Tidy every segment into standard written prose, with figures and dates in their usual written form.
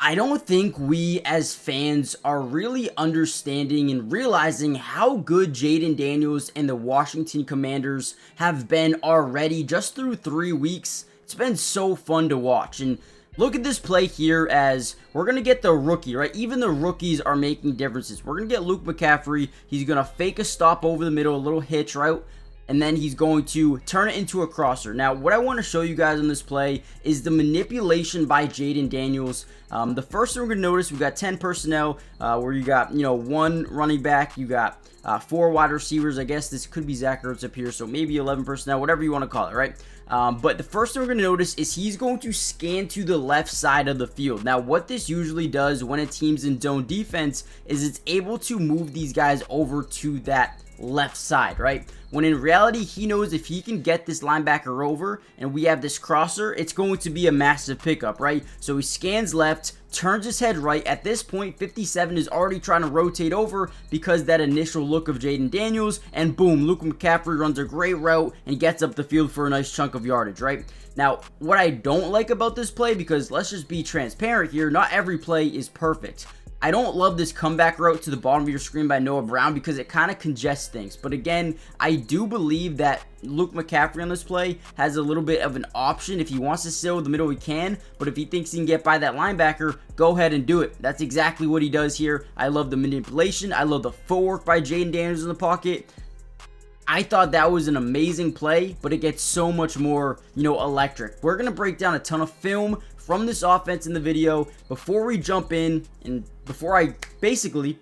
I don't think we as fans are really understanding and realizing how good Jayden Daniels and the Washington Commanders have been already just through 3 weeks. It's been so fun to watch. And look at this play here as we're going to get the rookie, right? Even the rookies are making differences. We're going to get Luke McCaffrey. He's going to fake a stop over the middle, a little hitch route, and then he's going to turn it into a crosser. Now, what I want to show you guys on this play is the manipulation by Jayden Daniels. The first thing we're going to notice, we got 10 personnel where you got, one running back, you got 4 wide receivers. I guess this could be Zach Ertz up here, so maybe 11 personnel, whatever you want to call it, right? But the first thing we're going to notice is he's going to scan to the left side of the field. Now, what this usually does when a team's in zone defense is it's able to move these guys over to that left side, right? When in reality, he knows if he can get this linebacker over and we have this crosser, it's going to be a massive pickup, right? So he scans left, turns his head right. At this point, 57 is already trying to rotate over because that initial look of Jayden Daniels, and boom, Luke McCaffrey runs a great route and gets up the field for a nice chunk of yardage, right? Now, what I don't like about this play, because let's just be transparent here, not every play is perfect. I don't love this comeback route to the bottom of your screen by Noah Brown because it kind of congests things. But again, I do believe that Luke McCaffrey on this play has a little bit of an option. If he wants to sit over the middle, he can. But if he thinks he can get by that linebacker, go ahead and do it. That's exactly what he does here. I love the manipulation. I love the footwork by Jayden Daniels in the pocket. I thought that was an amazing play, but it gets so much more, electric. We're going to break down a ton of film from this offense in the video before we jump in and before I basically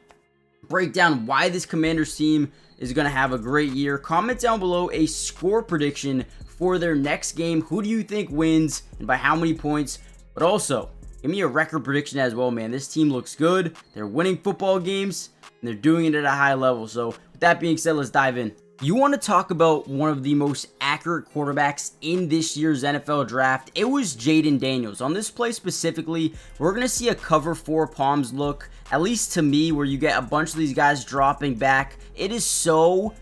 break down why this Commanders team is going to have a great year. Comment down below a score prediction for their next game. Who do you think wins and by how many points? But also, give me a record prediction as well, man. This team looks good. They're winning football games and they're doing it at a high level. So with that being said, let's dive in. You want to talk about one of the most accurate quarterbacks in this year's NFL draft? It was Jayden Daniels. On this play specifically, we're going to see a cover 4 palms look, at least to me, where you get a bunch of these guys dropping back. It is so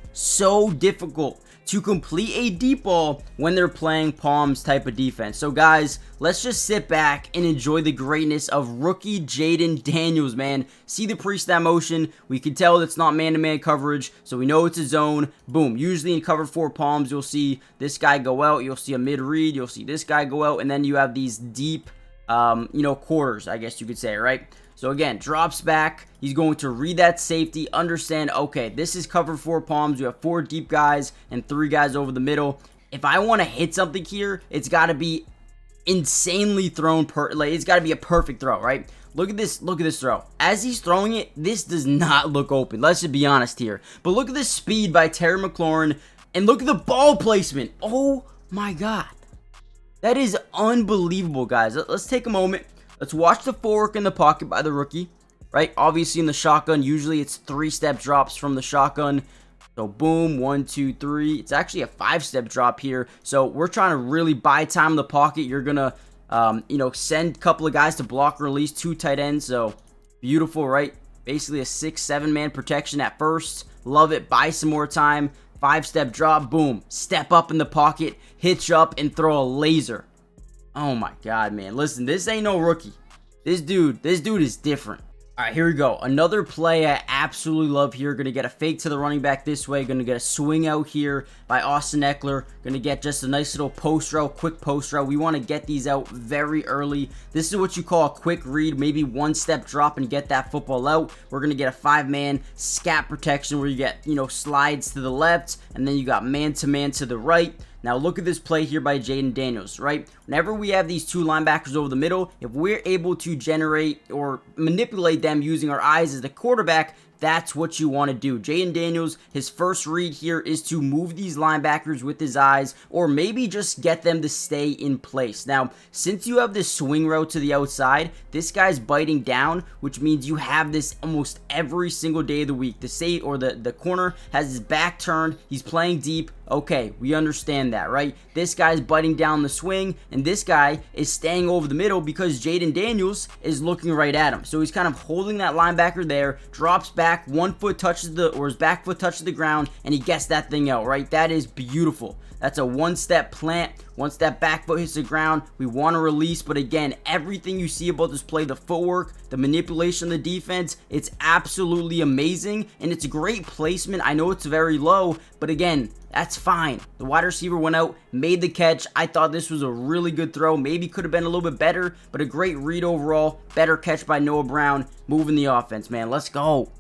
difficult to complete a deep ball when they're playing palms type of defense. So guys, let's just sit back and enjoy the greatness of rookie Jayden Daniels, man. See the pre-snap motion. We can tell it's not man-to-man coverage, so we know it's a zone. Boom. Usually in cover 4 palms, you'll see this guy go out. You'll see a mid-read. You'll see this guy go out, and then you have these deep, quarters, I guess you could say, right? So again, drops back. He's going to read that safety, understand, okay, this is cover 4 palms. You have 4 deep guys and 3 guys over the middle. If I want to hit something here, it's got to be insanely thrown. It's got to be a perfect throw, right? Look at this throw. As he's throwing it, this does not look open. Let's just be honest here. But look at the speed by Terry McLaurin, and look at the ball placement. Oh my God. That is unbelievable, guys. Let's take a moment. Let's watch the footwork in the pocket by the rookie, right? Obviously in the shotgun, usually it's 3-step drops from the shotgun. So boom, 1, 2, 3. It's actually a 5-step drop here. So we're trying to really buy time in the pocket. You're going to, send a couple of guys to block release, 2 tight ends. So beautiful, right? Basically a 6-7 man protection at first. Love it. Buy some more time. 5-step drop, boom. Step up in the pocket, hitch up, and throw a laser. Oh my God, man. Listen, this ain't no rookie. This dude is different. All right, here we go. Another play I absolutely love here. Going to get a fake to the running back this way. Going to get a swing out here by Austin Eckler. Going to get just a nice little post route, quick post route. We want to get these out very early. This is what you call a quick read, maybe 1-step drop and get that football out. We're going to get a 5-man scat protection where you get, slides to the left, and then you got man-to-man to the right. Now look at this play here by Jayden Daniels, right? Whenever we have these 2 linebackers over the middle, if we're able to generate or manipulate them using our eyes as the quarterback, that's what you want to do. Jayden Daniels, his first read here is to move these linebackers with his eyes, or maybe just get them to stay in place. Now, since you have this swing route to the outside, this guy's biting down, which means you have this almost every single day of the week. The corner has his back turned, he's playing deep. Okay, we understand that, right? This guy's biting down the swing, and this guy is staying over the middle because Jayden Daniels is looking right at him. So he's kind of holding that linebacker there, drops back, his back foot touches the ground, and he gets that thing out, right? That is beautiful. That's a 1-step plant, Once that back foot hits the ground, we want to release. But again, everything you see about this play, the footwork, the manipulation of the defense, it's absolutely amazing. And it's a great placement. I know it's very low, but again, that's fine. The wide receiver went out, made the catch. I thought this was a really good throw. Maybe could have been a little bit better, but a great read overall. Better catch by Noah Brown. Moving the offense, man. Let's go.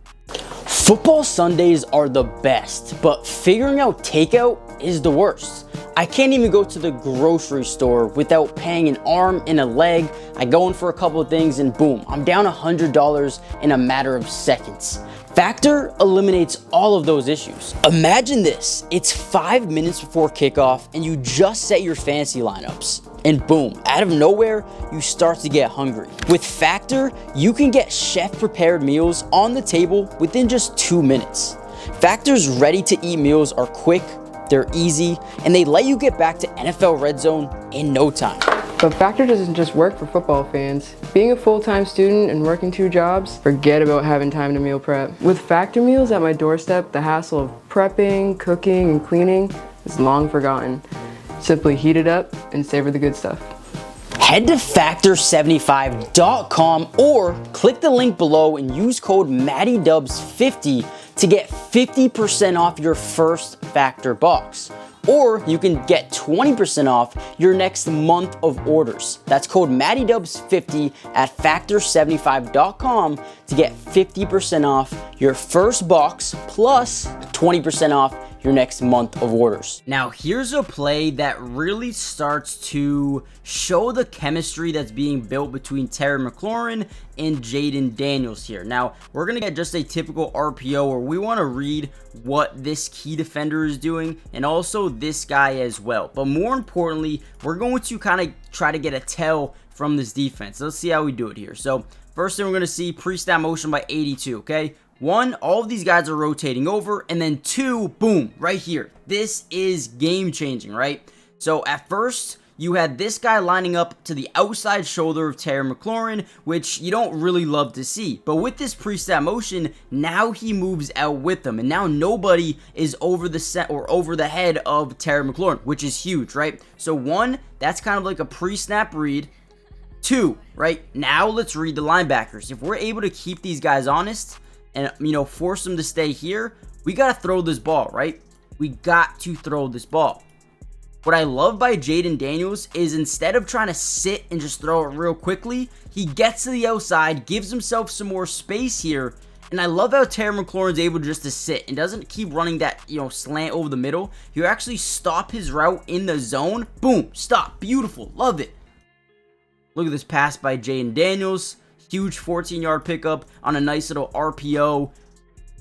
Football Sundays are the best, but figuring out takeout is the worst. I can't even go to the grocery store without paying an arm and a leg. I go in for a couple of things and boom, I'm down $100 in a matter of seconds. Factor eliminates all of those issues. Imagine this, it's 5 minutes before kickoff and you just set your fantasy lineups. And boom, out of nowhere, you start to get hungry. With Factor, you can get chef-prepared meals on the table within just 2 minutes. Factor's ready-to-eat meals are quick, they're easy, and they let you get back to NFL Red Zone in no time. But Factor doesn't just work for football fans. Being a full-time student and working 2 jobs, forget about having time to meal prep. With Factor meals at my doorstep, the hassle of prepping, cooking, and cleaning is long forgotten. Simply heat it up and savor the good stuff. Head to factor75.com or click the link below and use code MattyDubs50 to get 50% off your first Factor box. Or you can get 20% off your next month of orders. That's code MattyDubs50 at factor75.com to get 50% off your first box plus 20% off your next month of orders. Now, here's a play that really starts to show the chemistry that's being built between Terry McLaurin and Jayden Daniels here. Now, we're going to get just a typical RPO where we want to read what this key defender is doing and also this guy as well. But more importantly, we're going to kind of try to get a tell from this defense. Let's see how we do it here. So, first thing we're going to see, pre-snap motion by 82, okay? 1, all of these guys are rotating over, and then 2, boom, right here. This is game-changing, right? So at first, you had this guy lining up to the outside shoulder of Terry McLaurin, which you don't really love to see. But with this pre-snap motion, now he moves out with them, and now nobody is over the set or over the head of Terry McLaurin, which is huge, right? So 1, that's kind of like a pre-snap read. 2, right? Now let's read the linebackers. If we're able to keep these guys honest and, force them to stay here, we got to throw this ball, right? We got to throw this ball. What I love by Jayden Daniels is instead of trying to sit and just throw it real quickly, he gets to the outside, gives himself some more space here, and I love how Terry McLaurin's able just to sit and doesn't keep running that, slant over the middle. You actually stop his route in the zone. Boom, stop, beautiful, love it. Look at this pass by Jayden Daniels. Huge 14-yard pickup on a nice little RPO,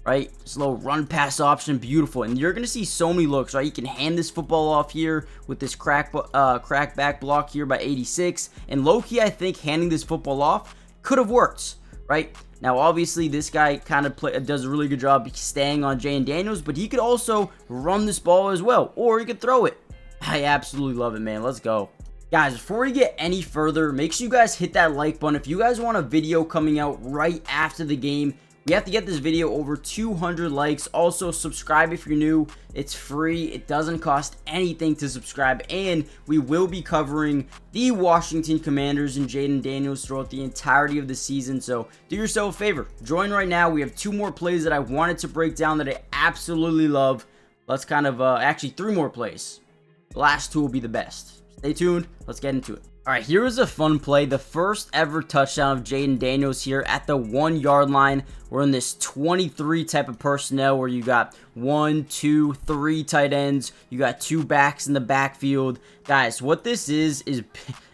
right? Slow run pass option, beautiful. And you're going to see so many looks, right? You can hand this football off here with this crack back block here by 86. And low-key, I think handing this football off could have worked, right? Now, obviously, this guy kind of does a really good job staying on Jayden Daniels, but he could also run this ball as well, or he could throw it. I absolutely love it, man. Let's go. Guys, before we get any further, make sure you guys hit that like button. If you guys want a video coming out right after the game, we have to get this video over 200 likes. Also, subscribe if you're new. It's free. It doesn't cost anything to subscribe. And we will be covering the Washington Commanders and Jayden Daniels throughout the entirety of the season. So do yourself a favor. Join right now. We have 2 more plays that I wanted to break down that I absolutely love. Let's kind of, actually 3 more plays. The last 2 will be the best. Stay tuned. Let's get into it. All right, here is a fun play. The first ever touchdown of Jayden Daniels here at the 1-yard line. We're in this 23 type of personnel where you got 1, 2, 3 tight ends. You got 2 backs in the backfield. Guys, what this is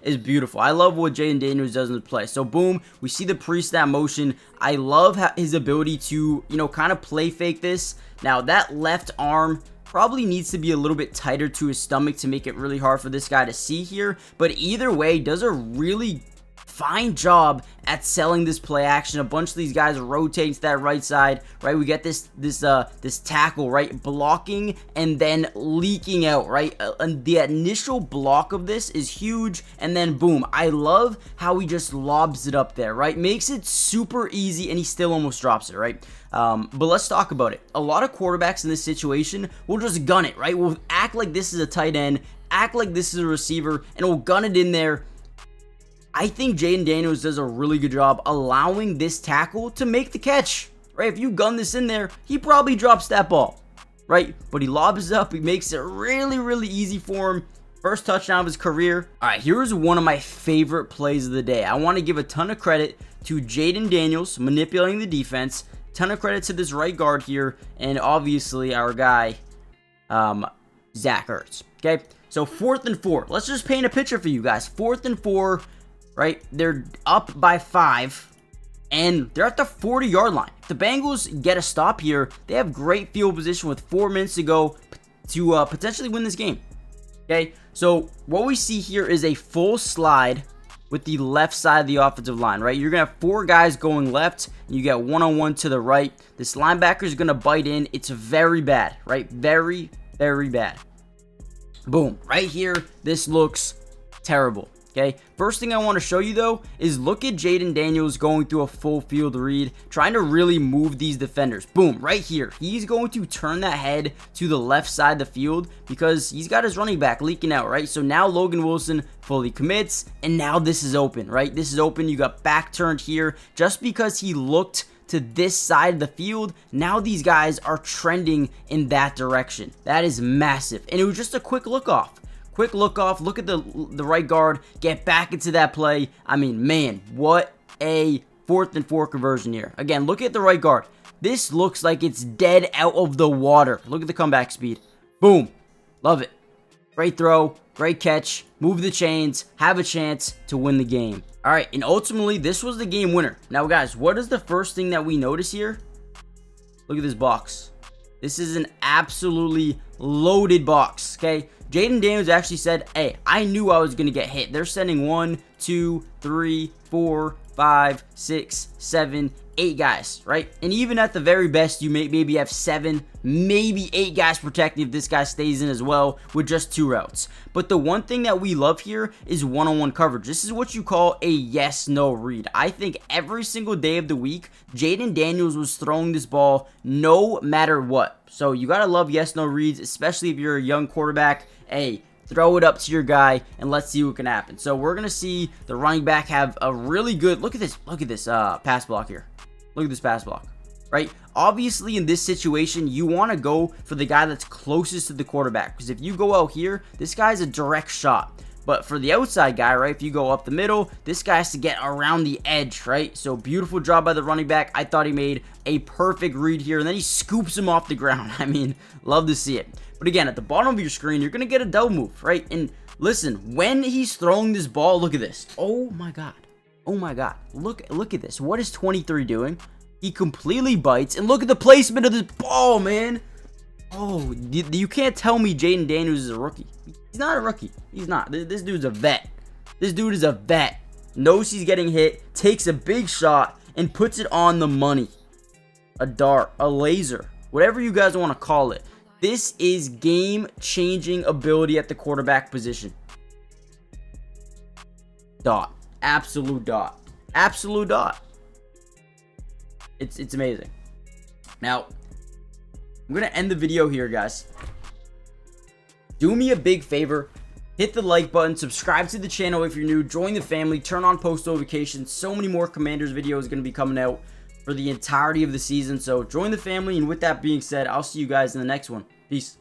beautiful. I love what Jayden Daniels does in the play. So, boom, we see the pre-snap motion. I love his ability to, kind of play fake this. Now, that left arm probably needs to be a little bit tighter to his stomach to make it really hard for this guy to see here. But either way, does a really fine job at selling this play action. A bunch of these guys are rotating to that right side, right? We get this tackle, right? Blocking and then leaking out, right? And the initial block of this is huge, and then boom. I love how he just lobs it up there, right? Makes it super easy, and he still almost drops it, right? But let's talk about it. A lot of quarterbacks in this situation will just gun it, right? Will act like this is a tight end act like this is a receiver and will gun it in there. I think Jayden Daniels does a really good job allowing this tackle to make the catch, right? If you gun this in there, he probably drops that ball, right? But he lobs it up. He makes it really, really easy for him. First touchdown of his career. All right, here's one of my favorite plays of the day. I want to give a ton of credit to Jayden Daniels manipulating the defense. Ton of credit to this right guard here, and obviously our guy, Zach Ertz. Okay, so 4th and 4. Let's just paint a picture for you guys. 4th and 4. Right, they're up by 5, and they're at the 40-yard line. If the Bengals get a stop here, they have great field position with 4 minutes to go to potentially win this game. Okay, so what we see here is a full slide with the left side of the offensive line, right? You're going to have 4 guys going left, and you get one-on-one to the right. This linebacker is going to bite in. It's very bad, right? Very, very bad. Boom. Right here, this looks terrible. Okay, first thing I want to show you though is look at Jayden Daniels going through a full field read, trying to really move these defenders. Boom, right here. He's going to turn that head to the left side of the field because he's got his running back leaking out, right? So now Logan Wilson fully commits, and now this is open, right? This is open. You got back turned here just because he looked to this side of the field. Now these guys are trending in that direction. That is massive, and it was just a quick look off. Quick look off, look at the right guard, get back into that play. I mean, man, what a 4th and 4 conversion here. Again, look at the right guard. This looks like it's dead out of the water. Look at the comeback speed. Boom. Love it. Great throw, great catch, move the chains, have a chance to win the game. All right, and ultimately, this was the game winner. Now, guys, what is the first thing that we notice here? Look at this box. This is an absolutely loaded box, okay? Jayden Daniels actually said, hey, I knew I was going to get hit. They're sending 1, 2, 3, 4, 5, 6, 7, 8 guys, right? And even at the very best, you maybe have 7, maybe 8 guys protecting if this guy stays in as well with just 2 routes. But the one thing that we love here is one-on-one coverage. This is what you call a yes-no read. I think every single day of the week, Jayden Daniels was throwing this ball no matter what. So you got to love yes-no reads, especially if you're a young quarterback. Hey, throw it up to your guy and let's see what can happen. So we're going to see the running back have a really good, look at this pass block here. Look at this pass block, right? Obviously, in this situation, you want to go for the guy that's closest to the quarterback, because if you go out here, this guy's a direct shot. But for the outside guy, right, if you go up the middle, this guy has to get around the edge, right? So beautiful job by the running back. I thought he made a perfect read here, and then he scoops him off the ground. I mean, love to see it. But again, at the bottom of your screen, you're going to get a double move, right? And listen, when he's throwing this ball, look at this. Oh my God. Oh my God. Look at this. What is 23 doing? He completely bites, and look at the placement of this ball, man. Oh, you can't tell me Jayden Daniels is a rookie. He's not a rookie. He's not. This dude's a vet. This dude is a vet. Knows he's getting hit, takes a big shot, and puts it on the money. A dart, a laser, whatever you guys want to call it. This is game-changing ability at the quarterback position. Dot. Absolute dot. Absolute dot. It's amazing. Now, I'm going to end the video here, guys. Do me a big favor. Hit the like button. Subscribe to the channel if you're new. Join the family. Turn on post notifications. So many more Commanders videos going to be coming out for the entirety of the season. So join the family. And with that being said, I'll see you guys in the next one. Peace.